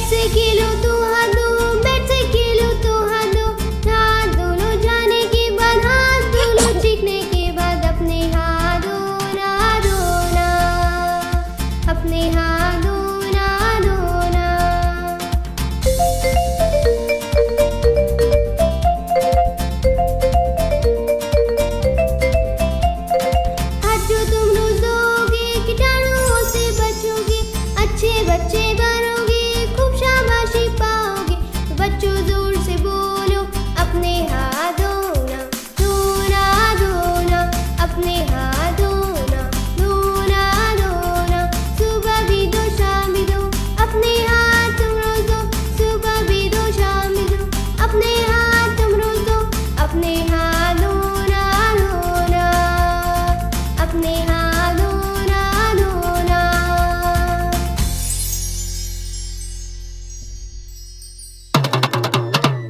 से खेलो तो हाथ दो, बैट से खेलो तो हाथ दो। हाथ दोनों जाने के बाद, हाथ दोनों सीखने के बाद अपने हाथ धोना धोना, अपने हाथ धोना धोना। हाथ जो तुम रोज धोगे कीटाणुओं से बचोगे, अच्छे बच्चे बनोगे, खूब शाबाशी पाओगे। तो बच्चों जोर से बोलो अपने हाथ धोना धोना धोना, अपने हाथ धोना धोना धोना। सुबह भी दो शाम भी दो, अपने हाथ तुम रोज दो। सुबह भी दो शाम भी दो, अपने हाथ तुम रोज दो। अपने हाथ धोना धोना, अपने हाथ धोना धोना।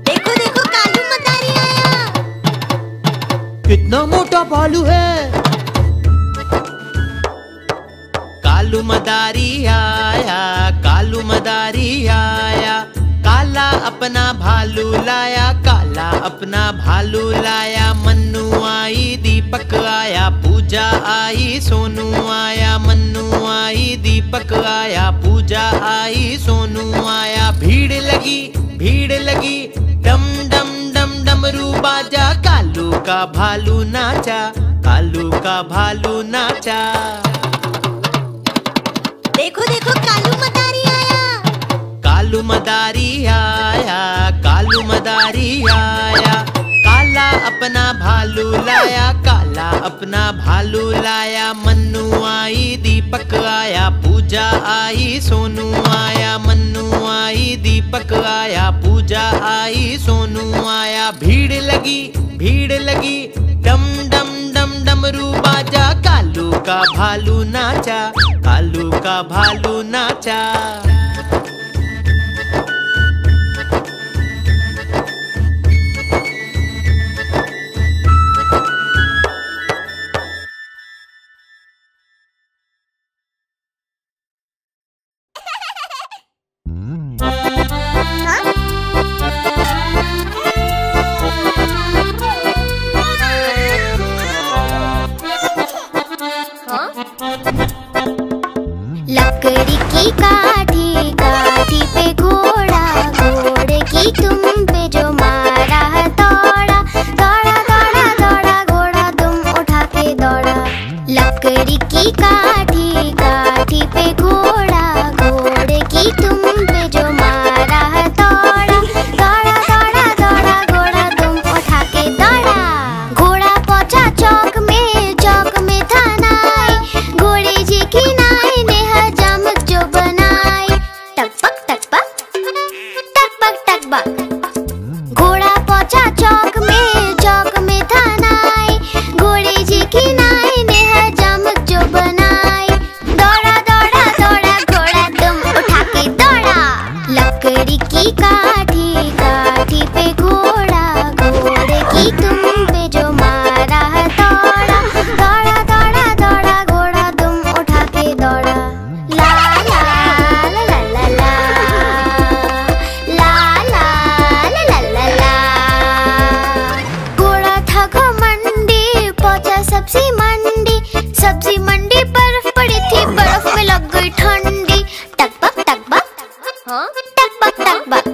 देखो देखो कालू मदारी आया। कितना मोटा भालू है। कालू मदारी आया, कालू मदारी आया। काला अपना भालू लाया, काला अपना भालू लाया। मन्नू आई, दीपक आया, पूजा आई, सोनू आया। मन्नू आई, दीपक आया, पूजा आई, सोनू आया। भीड़ लगी, डम डम डम डमरू बाजा। कालू का भालू नाचा, कालू का भालू नाचा। देखो देखो कालू मदारी आया। कालू मदारी आया, कालू मदारी आया। काला अपना भालू लाया, काला अपना भालू लाया। मन्नू आई, दीपक आया, पूजा आई, सोनू आया। मन्नू आई, दीपक आया, पूजा आई, सोनू आया। भीड़ लगी, डम डम डम डमरू बाजा। कालू का भालू नाचा, कालू का भालू नाचा। लकड़ी की काठी, काठी पे घोड़ा, घोड़े की तुम पे जो मारा है दौड़ा, दौड़ा दौड़ा दौड़ा घोड़ा तुम उठा के दौड़ा। लकड़ी की काठी, काठी पे घोड़ा, घोड़े की तुम पे जो मारा है दौड़ा, दौड़ा दौड़ा दौड़ा घोड़ा तुम उठा के दौड़ा। घोड़ा पहुंचा चौक में, चौक में था नाई, घोड़े जी की नाई ने हजामत जो बनाई। टकबक टकबक, टकबक टकबक। घोड़ा पहुंचा चौक में था नाई, घोड़े जी की नाई ने हजामत जो बनाई। दौड़ा दौड़ा दौड़ा घोड़ा तुम उठा के दौड़ा। लकड़ी की काठी, काठी पे घोड़ा, घोड़े की तुम पे जो मारा है दौड़ा, दौड़ा दौड़ा दौड़ा घोड़ा तुम उठा के दौड़ा। ला ला ला ला ला ला, ला ला ला ला ला ला। घोड़ा था घमंडी, पहुंचा सब्जी मंडी, सब्जी मंडी बर्फ पड़ी थी, बर्फ में लग गई ठंडी। टकबक टकबक, टकबक टकबक।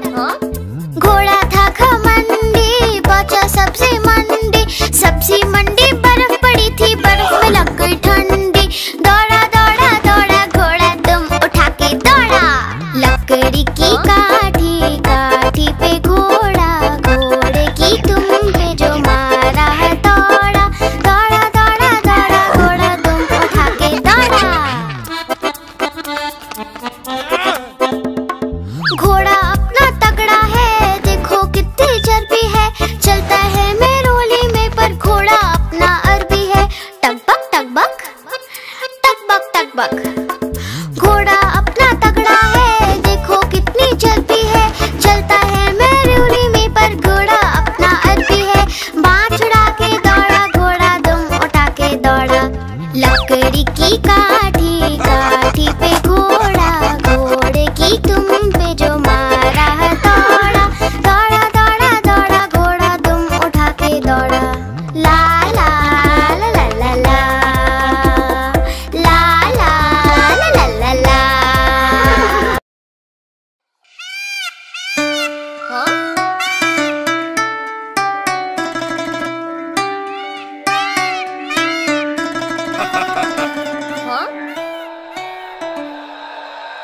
घोड़ा था घमंडी, पहुंचा सब्जी मंडी, सब्जी मंडी बर्फ पड़ी थी, बर्फ में लग गई ठंडी। दौड़ा दौड़ा दौड़ा घोड़ा तुम उठा के दौड़ा। लकड़ी की काठी, काठी पे घोड़ा, घोड़े की तुम पे जो मारा है दौड़ा, दौड़ा दौड़ा दौड़ा घोड़ा तुम उठा के दौड़ा। घोड़ा अपना तगड़ा है, देखो कितनी चर्बी है, चलता है मेरोली में पर घोड़ा अपना अरबी है। टकबक टकबक, टकबक टकबक। घोड़ा अपना तगड़ा है, देखो कितनी चर्बी है, चलता है मेरोली में पर घोड़ा अपना अरबी है। बाँह छुड़ा के दौड़ा घोड़ा तुम उठा के दौड़ा। लकड़ी की काठी, काठी पे घोड़ा, घोड़े की तुम पे जो मारा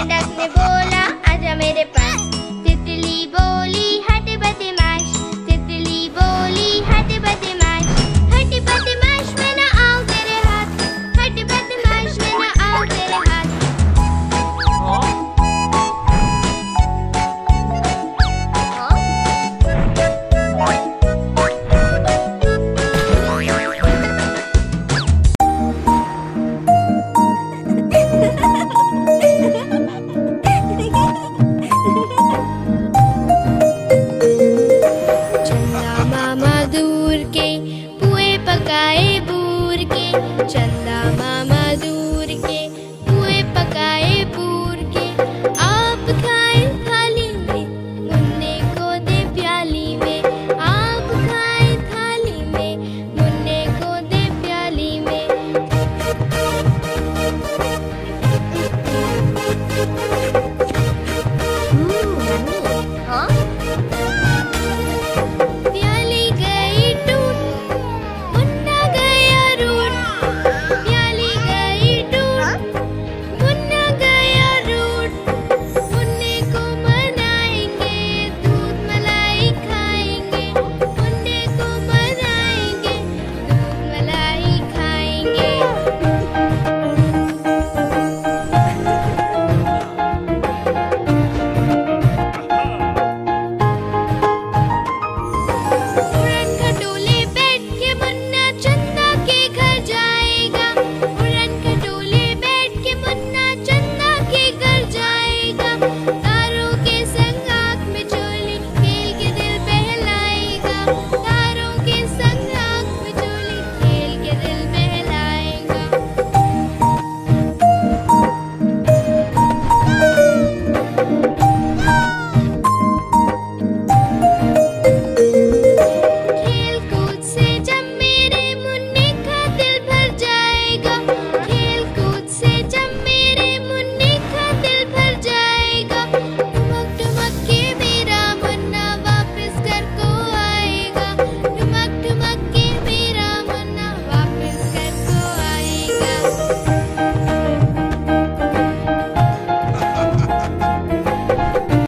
मेंढक ने बोला आजा मेरे पास। तितली बोली हट बदमाश, तितली बोली हट बदमाश, हट बदमाश मैं ना आऊं तेरे हाथ, हट बदमाश मैं ना आऊं तेरे हाथ। चंदा मामा दूर के पुए पकाए बूर के, चंदा मामा